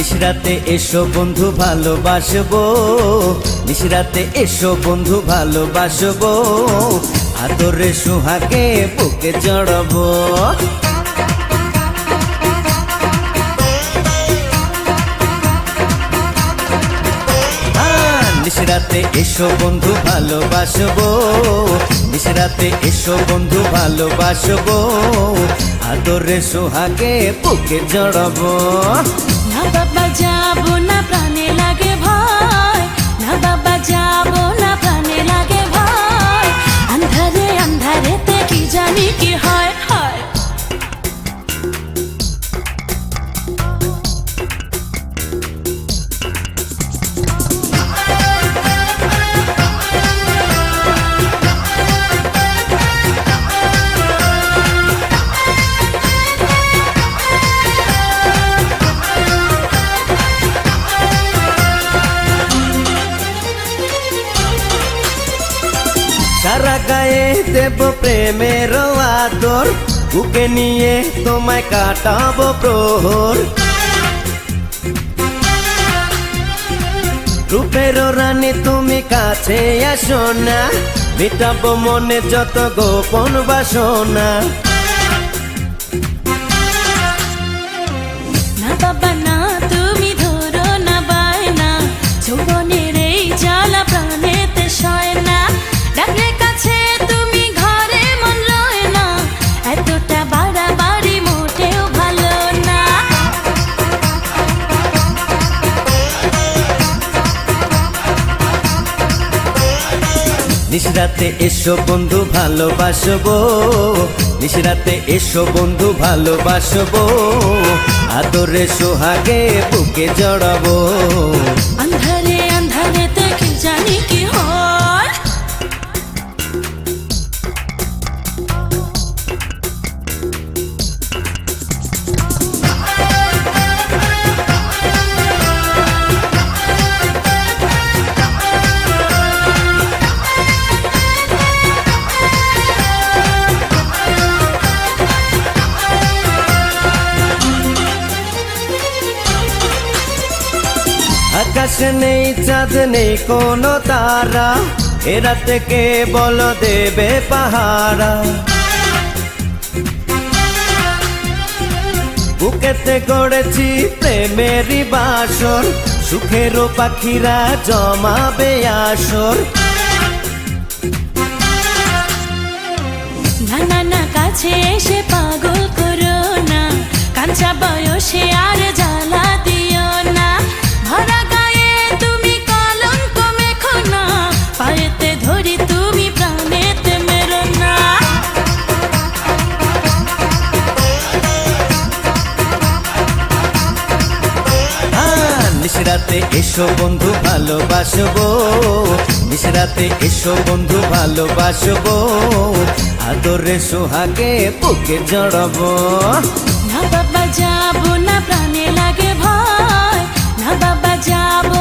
নিশরাতে এসো বন্ধু ভালোবাসবো, নিশরাতে এসো বন্ধু ভালোবাসবো, আদরে সোহাগে বুকে জড়াবো। নিশরাতে এসো বন্ধু ভালোবাসবো, নিশরাতে এসো বন্ধু ভালোবাসবো, আদরে সোহাগে বুকে জড়াবো। না বাবা যাবো না, প্রাণে লাগে ভয়, না বাবা যাবো না, প্রাণে লাগে ভয়, আন্ধারে আন্ধারেতে কি জানি কি হয় হয়। সারা গায়ে দেব প্রেমের আদর, বুকে নিয়ে তোমায় কাটাবো প্রহর। রূপের রানী তুমি কাছে আসো না, মেটাবো মনে যত গোপন বাসনা। না বাবা না, তুমি ধরো না বায়না, যৌবনের এই জ্বালা প্রাণেতে সয় না, ডাকলে কাছে তুমি ঘরে মন লয় না, এতটা বাড়াবাড়ি মোটেও ভালো না। নিশরাতে এসো বন্ধু ভালোবাসবো, নিশরাতে এসো বন্ধু ভালোবাসবো, আদরে সোহাগে বুকে জড়াবো। আন্ধারে আন্ধারেতে কি জানি কি হয়। আকাশে নেই চাঁদ নেই কোনো তারা, এরা থেকে বল দেবে পাহারা। বুকেতে গড়েছি প্রেমেরই বাসর, সুখেরও পাখিরা জমাবে আসর। না না না, কাছে এসে পাগল করো না, কাঁচা বয়সে আর জ্বালা দিও না, ভরা গায়ে তুমি কলঙ্ক মেখো না, পায়েতে ধরি তুমি প্রাণেতে মেরো না। নিশরাতে এসো বন্ধু ভালোবাসবো, নিশরাতে এসো বন্ধু ভালোবাসবো, আদরে সোহাগে বুকে জড়াবো। না বাবা যাবো না, প্রাণে লাগে ভয়, না বাবা যাবো